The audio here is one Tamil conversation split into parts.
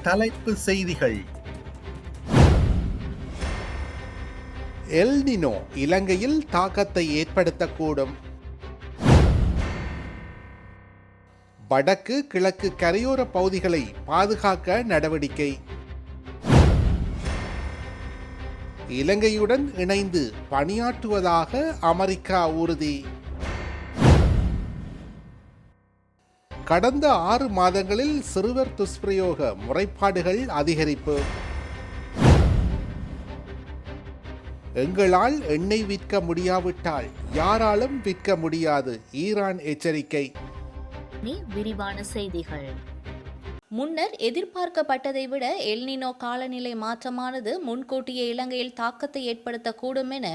தலைப்பு செய்திகள். எல் நினோ இலங்கையில் தாக்கத்தை ஏற்படுத்தக்கூடும். வடக்கு கிழக்கு கரையோர பகுதிகளை பாதுகாக்க நடவடிக்கை. இலங்கையுடன் இணைந்து பணியாற்றுவதாக அமெரிக்கா உறுதி. கடந்த 6 மாதங்களில் சிறுவர் துஷ்பிரயோக முறைப்பாடுகள் அதிகரிப்பு. எங்களால் எண்ணெய் விற்க முடியாவிட்டால் யாராலும் விற்க முடியாது, ஈரான் எச்சரிக்கை. விரிவான செய்திகள். முன்னர் எதிர்பார்க்கப்பட்டதை விட எல்னினோ காலநிலை மாற்றமானது முன்கூட்டியே இலங்கையில் தாக்கத்தை ஏற்படுத்தக்கூடும் என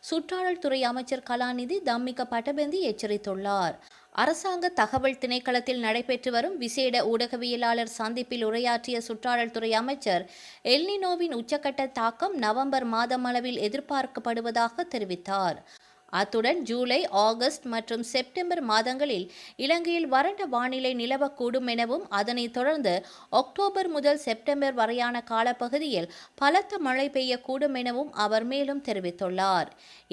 சுற்றாடல் துறை அமைச்சர் கலாநிதி தம்மிக பட்டபெந்தி எச்சரித்துள்ளார். அரசாங்க தகவல் திணைக்களத்தில் நடைபெற்று வரும் விசேட ஊடகவியலாளர் சந்திப்பில் உரையாற்றிய சுற்றாடல் துறை அமைச்சர் எல்னினோவின் உச்சக்கட்ட தாக்கம் நவம்பர் மாதம் அளவில் எதிர்பார்க்கப்படுவதாக தெரிவித்தார். அத்துடன் ஜூலை, ஆகஸ்ட் மற்றும் செப்டம்பர் மாதங்களில் இலங்கையில் வறண்ட வானிலை நிலவக்கூடும் எனவும் அதனைத் தொடர்ந்து அக்டோபர் முதல் செப்டம்பர் வரையான காலப்பகுதியில் பலத்த மழை பெய்யக்கூடும் எனவும் அவர் மேலும் தெரிவித்துள்ளார்.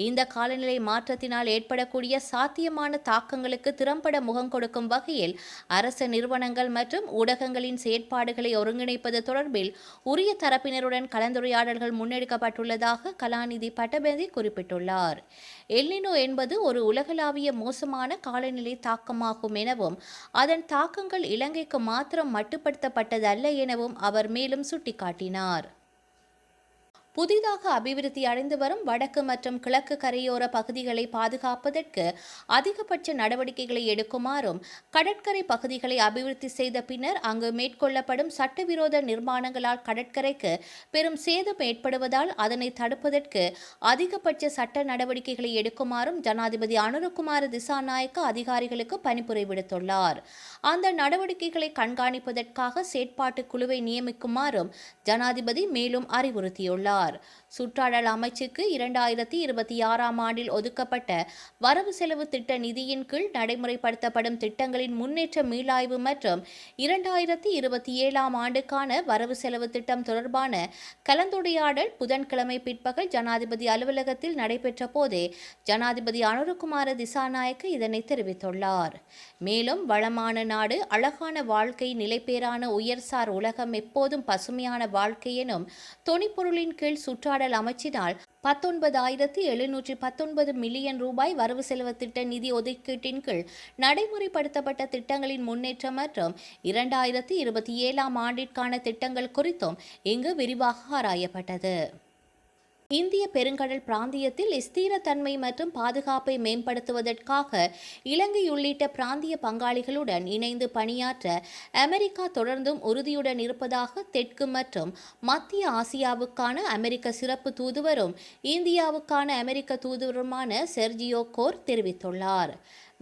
இந்த காலநிலை மாற்றத்தினால் ஏற்படக்கூடிய சாத்தியமான தாக்கங்களுக்கு திறம்பட முகம் கொடுக்கும் வகையில் அரசு நிறுவனங்கள் மற்றும் ஊடகங்களின் செயற்பாடுகளை ஒருங்கிணைப்பது தொடர்பில் உரிய தரப்பினருடன் கலந்துரையாடல்கள் முன்னெடுக்கப்பட்டுள்ளதாக கலாநிதி பட்டபெந்தி குறிப்பிட்டுள்ளார். எல்னினோ என்பது ஒரு உலகளாவிய மோசமான காலநிலை தாக்கமாகும் எனவும் அதன் தாக்கங்கள் இலங்கைக்கு மாத்திரம் மட்டுப்படுத்தப்பட்டதல்ல எனவும் அவர் மேலும் சுட்டிக்காட்டினார். புதிதாக அபிவிருத்தி அடைந்து வரும் வடக்கு மற்றும் கிழக்கு கரையோர பகுதிகளை பாதுகாப்பதற்கு அதிகபட்ச நடவடிக்கைகளை எடுக்குமாறும், கடற்கரை பகுதிகளை அபிவிருத்தி செய்த பின்னர் அங்கு மேற்கொள்ளப்படும் சட்டவிரோத நிர்மாணங்களால் கடற்கரைக்கு பெரும் சேதம் ஏற்படுவதால் அதனை தடுப்பதற்கு அதிகபட்ச சட்ட நடவடிக்கைகளை எடுக்குமாறும் ஜனாதிபதி அனுரகுமார திசாநாயக்க அதிகாரிகளுக்கு பணிப்புரை விடுத்துள்ளார். அந்த நடவடிக்கைகளை கண்காணிப்பதற்காக செயற்பாட்டு குழுவை நியமிக்குமாறும் ஜனாதிபதி மேலும் அறிவுறுத்தியுள்ளார். சுற்றாடல் அமைச்சுக்கு 2026ஆம் ஆண்டில் ஒதுக்கப்பட்ட வரவு செலவு திட்ட நிதியின் கீழ் நடைமுறைப்படுத்தப்படும் திட்டங்களின் முன்னேற்ற மீளாய்வு மற்றும் 2027ஆம் ஆண்டுக்கான வரவு செலவு திட்டம் தொடர்பான கலந்துரையாடல் புதன்கிழமை பிற்பகல் ஜனாதிபதி அலுவலகத்தில் நடைபெற்ற போதே ஜனாதிபதி அனுரகுமார திசாநாயக்க இதனை தெரிவித்துள்ளார். மேலும் வளமான நாடு, அழகான வாழ்க்கை, நிலைபேறான உயர்சார் உலகம், எப்போதும் பசுமையான வாழ்க்கை எனும் தொனிப்பொருளின் கீழ் சுற்றாடல் அமைச்சினால் 19,719 மில்லியன் ரூபாய் வரவு செலவு திட்ட நிதி ஒதுக்கீட்டின் கீழ் நடைமுறைப்படுத்தப்பட்ட திட்டங்களின் முன்னேற்றம் மற்றும் 2027ஆம் ஆண்டிற்கான திட்டங்கள் குறித்தும் இங்கு விரிவாக ஆராயப்பட்டது. இந்திய பெருங்கடல் பிராந்தியத்தில் ஸ்திரத்தன்மை மற்றும் பாதுகாப்பை மேம்படுத்துவதற்காக இலங்கை உள்ளிட்ட பிராந்திய பங்காளிகளுடன் இணைந்து பணியாற்ற அமெரிக்கா தொடர்ந்தும் உறுதியுடன் இருப்பதாக தெற்கு மற்றும் மத்திய ஆசியாவுக்கான அமெரிக்க சிறப்பு தூதுவரும் இந்தியாவுக்கான அமெரிக்க தூதுவருமான செர்ஜியோ கோர் தெரிவித்துள்ளார்.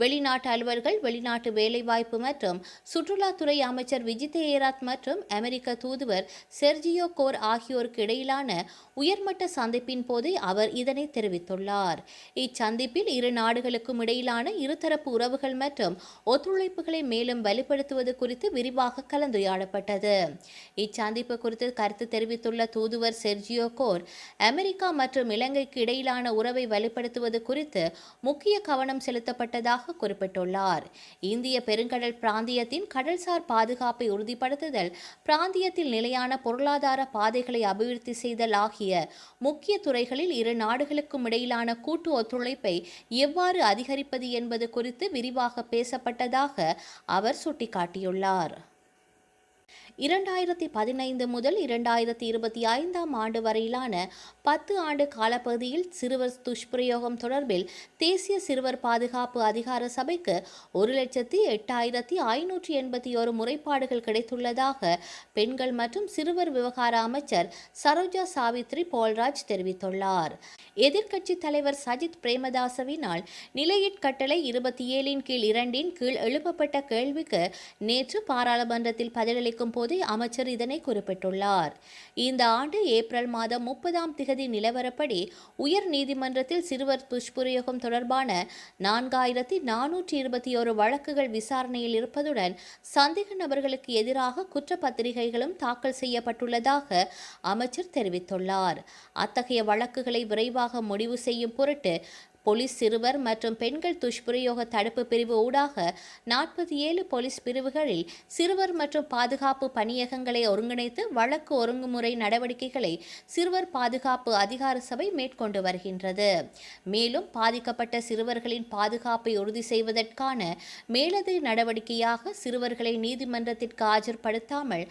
வெளிநாட்டு அலுவலர்கள், வெளிநாட்டு வேலைவாய்ப்பு மற்றும் சுற்றுலாத்துறை அமைச்சர் விஜித் ஏராத் மற்றும் அமெரிக்க தூதுவர் செர்ஜியோ கோர் ஆகியோருக்கு இடையிலான உயர்மட்ட சந்திப்பின் போது அவர் இதனை தெரிவித்துள்ளார். இச்சந்திப்பில் இரு நாடுகளுக்கும் இடையிலான இருதரப்பு உறவுகள் மற்றும் ஒத்துழைப்புகளை மேலும் வலுப்படுத்துவது குறித்து விரிவாக கலந்துரையாடப்பட்டது. இச்சந்திப்பு குறித்து கருத்து தெரிவித்துள்ள தூதுவர் செர்ஜியோ கோர், அமெரிக்கா மற்றும் இலங்கைக்கு இடையிலான உறவை வலுப்படுத்துவது குறித்து முக்கிய கவனம் செலுத்தப்பட்டதாக குறிப்பிட்டுள்ளார். இந்திய பெருங்கடல் பிராந்தியத்தின் கடல்சார் பாதுகாப்பை உறுதிப்படுத்துதல், பிராந்தியத்தில் நிலையான பொருளாதார பாதைகளை அபிவிருத்தி செய்தல் ஆகிய முக்கிய துறைகளில் இரு நாடுகளுக்கும் இடையிலான கூட்டு ஒத்துழைப்பை எவ்வாறு அதிகரிப்பது என்பது குறித்து விரிவாக பேசப்பட்டதாக அவர் சுட்டிக்காட்டியுள்ளார். 2015 முதல் 2025ஆம் ஆண்டு வரையிலான 10 ஆண்டு காலப்பகுதியில் சிறுவர் துஷ்பிரயோகம் தொடர்பில் தேசிய சிறுவர் பாதுகாப்பு அதிகார சபைக்கு 1,08,581 முறைப்பாடுகள் கிடைத்துள்ளதாக பெண்கள் மற்றும் சிறுவர் விவகார அமைச்சர் சரோஜா சாவித்ரி போல்ராஜ் தெரிவித்துள்ளார். எதிர்க்கட்சி தலைவர் சஜித் பிரேமதாசவினால் நிலையிற்கட்டளை 27 கீழ் 2 கீழ் எழுப்பப்பட்ட கேள்விக்கு நேற்று பாராளுமன்றத்தில் பதிலளிக்கும் போது போதே அமைச்சர் இதனை குறிப்பிட்டுள்ளார். இந்த ஆண்டு ஏப்ரல் மாதம் 30 நிலவரப்படி உயர் நீதிமன்றத்தில் சிறுவர் துஷ்பிரயோகம் தொடர்பான 4421 வழக்குகள் விசாரணையில் இருப்பதுடன் சந்தேக நபர்களுக்கு எதிராக குற்றப்பத்திரிகைகளும் தாக்கல் செய்யப்பட்டுள்ளதாக அமைச்சர் தெரிவித்துள்ளார். அத்தகைய வழக்குகளை விரைவாக முடிவு செய்யும் பொருட்டு போலீஸ் சிறுவர் மற்றும் பெண்கள் துஷ்பிரயோக தடுப்பு பிரிவு ஊடாக 47 போலீஸ் பிரிவுகளில் சிறுவர் மற்றும் பாதுகாப்பு பணியகங்களை ஒருங்கிணைத்து வழக்கு ஒருங்குமுறை நடவடிக்கைகளை சிறுவர் பாதுகாப்பு அதிகார சபை மேற்கொண்டு வருகின்றது. மேலும் பாதிக்கப்பட்ட சிறுவர்களின் பாதுகாப்பை உறுதி செய்வதற்கான மேலதிக நடவடிக்கையாக சிறுவர்களை நீதிமன்றத்திற்கு ஆஜர்படுத்தாமல்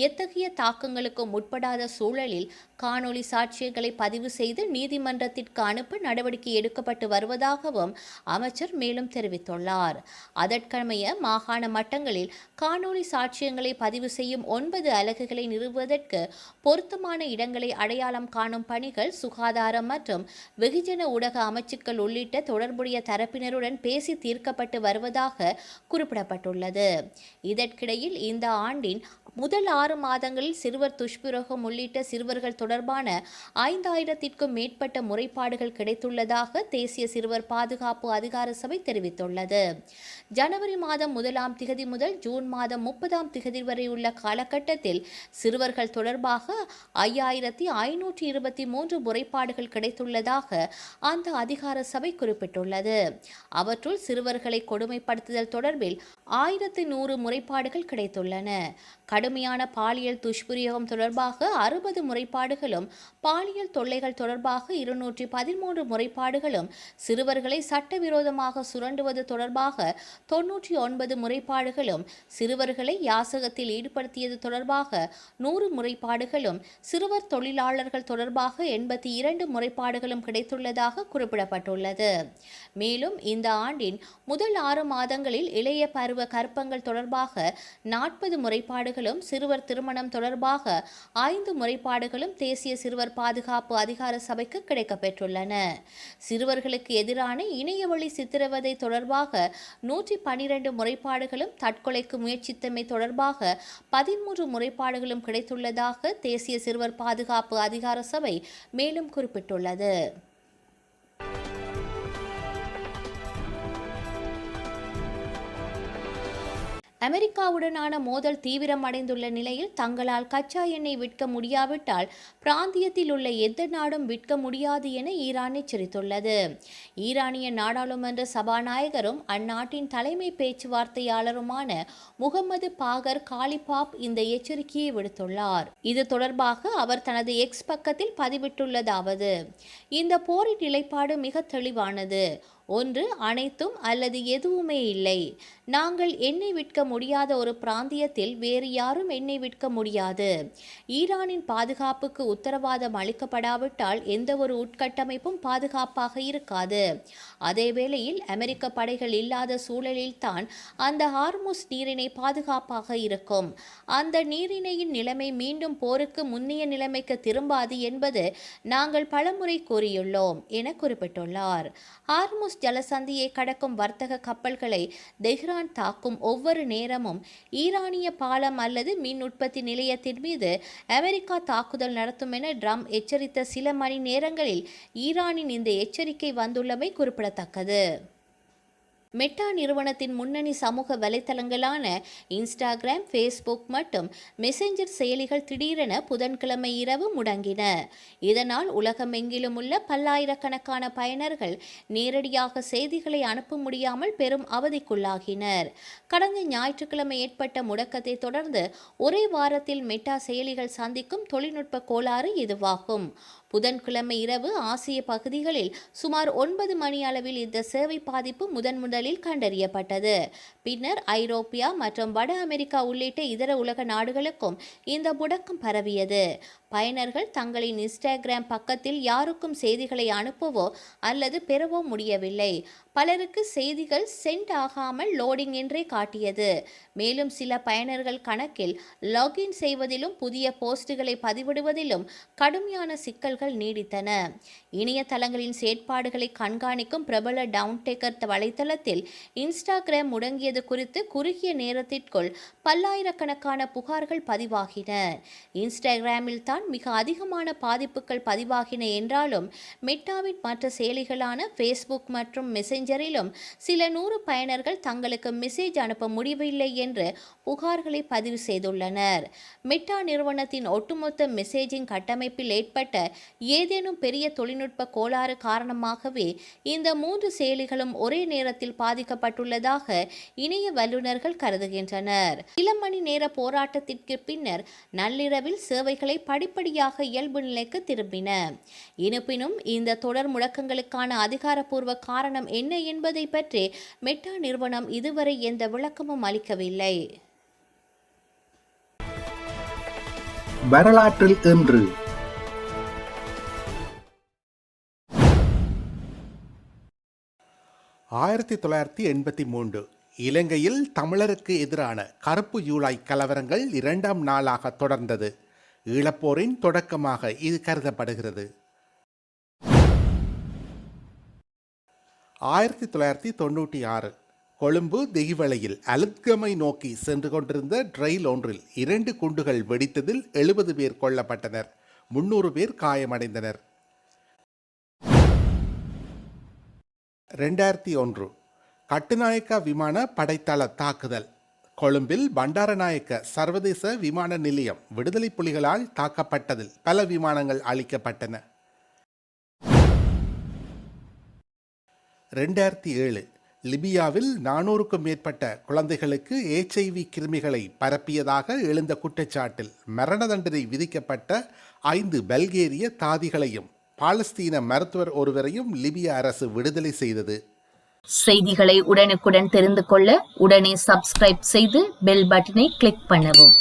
எத்தகைய தாக்கங்களுக்கும் உட்படாத சூழலில் காணொலி சாட்சியங்களை பதிவு செய்து நீதிமன்றத்திற்கு அனுப்ப நடவடிக்கை எடுக்கப்பட்டு வருவதாகவும் அமைச்சர் மேலும் தெரிவித்துள்ளார். அதற்கமைய மாகாண மட்டங்களில் காணொலி சாட்சியங்களை பதிவு செய்யும் 9 அலகுகளை நிறுவுவதற்கு பொருத்தமான இடங்களை அடையாளம் காணும் பணிகள் சுகாதாரம் மற்றும் வெகுஜன ஊடக அமைச்சுக்கள் உள்ளிட்ட தொடர்புடைய தரப்பினருடன் பேசி தீர்க்கப்பட்டு வருவதாக குறிப்பிடப்பட்டுள்ளது. இதற்கிடையில் இந்த ஆண்டின் முதல் 6 மாதங்களில் சிறுவர் துஷ்பிரயோகம் உள்ளிட்ட சிறுவர்கள் தொடர்பான 5000க்கும் மேற்பட்ட முறைப்பாடுகள் கிடைத்துள்ளதாக தேசிய சிறுவர் பாதுகாப்பு அதிகார சபை தெரிவித்துள்ளது. ஜனவரி மாதம் 1ஆம் திகதி முதல் ஜூன் மாதம் 30ஆம் திகதி வரை உள்ள காலகட்டத்தில் சிறுவர்கள் தொடர்பாக 5523 முறைப்பாடுகள் கிடைத்துள்ளதாக அந்த அதிகார சபை குறிப்பிட்டுள்ளது. அவற்றுள் சிறுவர்களை கொடுமைப்படுத்துதல் தொடர்பில் 1100 முறைப்பாடுகள் கிடைத்துள்ளன. கடுமையான பாலியல் துஷ்பிரயோகம் தொடர்பாக 60 முறைப்பாடுகளும் பாலியல் தொல்லைகள் தொடர்பாக 213 முறைப்பாடுகளும் சிறுவர்களை சட்டவிரோதமாக சுரண்டுவது தொடர்பாக 99 முறைப்பாடுகளும் சிறுவர்களை யாசகத்தில் ஈடுபடுத்தியது தொடர்பாக 100 முறைப்பாடுகளும் சிறுவர் தொழிலாளர்கள் தொடர்பாக 82 முறைப்பாடுகளும் கிடைத்துள்ளதாக குறிப்பிடப்பட்டுள்ளது. மேலும் இந்த ஆண்டின் முதல் 6 மாதங்களில் இளைய பருவ கற்பங்கள் தொடர்பாக 40 முறைப்பாடுகளும் சிறுவர் திருமணம் தொடர்பாக 5 முறைப்பாடுகளும் தேசிய சிறுவர் பாதுகாப்பு அதிகார சபைக்கு கிடைக்கப்பெற்றுள்ளன. சிறுவர்களுக்கு எதிரான இணையவழி சித்திரவதை தொடர்பாக 112 முறைப்பாடுகளும் தற்கொலைக்கு முயற்சித்தமை தொடர்பாக 13 முறைப்பாடுகளும் கிடைத்துள்ளதாக தேசிய சிறுவர் பாதுகாப்பு அதிகார சபை மேலும் குறிப்பிட்டுள்ளது. அமெரிக்காவுடனான மோதல் தீவிரமடைந்துள்ள நிலையில் தங்களால் கச்சா எண்ணெய் விற்க முடியாவிட்டால் பிராந்தியத்தில் உள்ள எந்த நாடும் விற்க முடியாது என ஈரான் எச்சரித்துள்ளது. ஈரானிய நாடாளுமன்ற சபாநாயகரும் அந்நாட்டின் தலைமை பேச்சுவார்த்தையாளருமான முகமது பாகர் காலிபாப் இந்த எச்சரிக்கையை விடுத்துள்ளார். இது தொடர்பாக அவர் தனது எக்ஸ் பக்கத்தில் பதிவிட்டுள்ளதாவது: இந்த போரின் நிலைப்பாடு மிக தெளிவானது. ஒன்று அனைத்தும் அல்லது எதுவுமே இல்லை. நாங்கள் எண்ணெய் விற்க முடியாத ஒரு பிராந்தியத்தில் வேறு யாரும் எண்ணெய் விற்க முடியாது. ஈரானின் பாதுகாப்புக்கு உத்தரவாதம் அளிக்கப்படாவிட்டால் எந்த ஒரு உட்கட்டமைப்பும் பாதுகாப்பாக இருக்காது. அதேவேளையில் அமெரிக்க படைகள் இல்லாத சூழலில்தான் அந்த ஹார்முஸ் நீரிணை பாதுகாப்பாக இருக்கும். அந்த நீரிணையின் நிலைமை மீண்டும் போருக்கு முன்னைய நிலைமைக்கு திரும்பாது என்பது நாங்கள் பலமுறை கூறியுள்ளோம் என குறிப்பிட்டுள்ளார். ஹார்முஸ் ஜலசந்தியை கடக்கும் வர்த்தக கப்பல்களை தெஹ்ரான் தாக்கும் ஒவ்வொரு நேரமும் ஈரானிய பாலம் அல்லது மின் உற்பத்தி நிலையத்தின் மீது அமெரிக்கா தாக்குதல் நடத்தும் என ட்ரம்ப் எச்சரித்த சில மணி நேரங்களில் ஈரானின் இந்த எச்சரிக்கை வந்துள்ளமை குறிப்பிடத்தக்கது. மெட்டா நிறுவனத்தின் முன்னணி சமூக வலைத்தளங்களான இன்ஸ்டாகிராம், ஃபேஸ்புக் மற்றும் மெசஞ்சர் செயலிகள் திடீரென புதன்கிழமை இரவு முடங்கின. இதனால் உலகமெங்கிலும் உள்ள பல்லாயிரக்கணக்கான பயனர்கள் நேரடியாக செய்திகளை அனுப்ப முடியாமல் பெரும் அவதிக்குள்ளாகினர். கடந்த ஞாயிற்றுக்கிழமை ஏற்பட்ட முடக்கத்தை தொடர்ந்து ஒரே வாரத்தில் மெட்டா செயலிகள் சந்திக்கும் தொழில்நுட்ப கோளாறு இதுவாகும். புதன்கிழமை இரவு ஆசிய பகுதிகளில் சுமார் 9 மணி அளவில் இந்த சேவை பாதிப்பு முதலில் கண்டறியப்பட்டது. பின்னர் ஐரோப்பியா மற்றும் வட அமெரிக்கா உள்ளிட்ட இதர உலக நாடுகளுக்கும் இந்த முடக்கம் பரவியது. பயனர்கள் தங்களின் இன்ஸ்டாகிராம் பக்கத்தில் யாருக்கும் செய்திகளை அனுப்பவோ அல்லது பெறவோ முடியவில்லை. பலருக்கு செய்திகள் சென்ட் ஆகாமல் லோடிங் என்றே காட்டியது. மேலும் சில பயனர்கள் கணக்கில் லாகின் செய்வதிலும் புதிய போஸ்டுகளை பதிவிடுவதிலும் கடுமையான சிக்கல்கள் புகார்கள் நீடித்தன. இணையதளங்களின் செயற்பாடுகளை கண்காணிக்கும் பிரபல டவுன்டேக்கர் வலைத்தளத்தில் இன்ஸ்டாகிராம் முடங்கியது குறித்து குறுகிய நேரத்திற்குள் பல்லாயிரக்கணக்கான புகார்கள் பதிவாகின. இன்ஸ்டாகிராமில் தான் மிக அதிகமான பாதிப்புகள் பதிவாகின என்றாலும் மெட்டாவின் மற்ற செயலிகளான ஃபேஸ்புக் மற்றும் மெசஞ்சரிலும் சில 100 பயனர்கள் தங்களுக்கு மெசேஜ் அனுப்ப முடியவில்லை என்று புகார்களை பதிவு செய்துள்ளனர். மெட்டா நிறுவனத்தின் ஒட்டுமொத்த மெசேஜிங் கட்டமைப்பில் ஏற்பட்ட ஏதேனும் பெரிய தொழில்நுட்ப கோளாறு காரணமாகவே இந்த 3 செயலிகளும் ஒரே நேரத்தில் பாதிக்கப்பட்டுள்ளதாக இணைய வல்லுநர்கள் கருதுகின்றனர். சில மணி நேர போராட்டத்திற்கு பின்னர் நள்ளிரவில் சேவைகளை படிப்படியாக இயல்பு நிலைக்கு திரும்பின. இருப்பினும் இந்த தொடர் முடக்கங்களுக்கான அதிகாரப்பூர்வ காரணம் என்ன என்பதை பற்றி மெட்டா நிறுவனம் இதுவரை எந்த விளக்கமும் அளிக்கவில்லை. வரலாற்றில் இன்று 1983 இலங்கையில் தமிழருக்கு எதிரான கருப்பு ஜூலை கலவரங்கள் 2ஆம் நாளாக தொடர்ந்தது. ஈழப்போரின் தொடக்கமாக இது கருதப்படுகிறது. 1996 கொழும்பு தெஹிவளையில் அலுத்கமை நோக்கி சென்று கொண்டிருந்த ரயில் ஒன்றில் 2 குண்டுகள் வெடித்ததில் 70 பேர் கொல்லப்பட்டனர். 300 பேர் காயமடைந்தனர். 2001 கட்டுநாயக்க விமான படைத்தள தாக்குதல். கொழும்பில் பண்டாரநாயக்க சர்வதேச விமான நிலையம் விடுதலை புலிகளால் தாக்கப்பட்டதில் பல விமானங்கள் அழிக்கப்பட்டன. 2007 லிபியாவில் 400க்கும் மேற்பட்ட குழந்தைகளுக்கு HIV கிருமிகளை பரப்பியதாக எழுந்த குற்றச்சாட்டில் மரண தண்டனை விதிக்கப்பட்ட 5 பல்கேரிய தாதிகளையும் பாலஸ்தீன மருத்துவர் ஒருவரையும் லிபிய அரசு விடுதலை செய்தது. செய்திகளை உடனுக்குடன் தெரிந்து கொள்ள உடனே சப்ஸ்கிரைப் செய்து பெல் பட்டனை கிளிக் பண்ணவும்.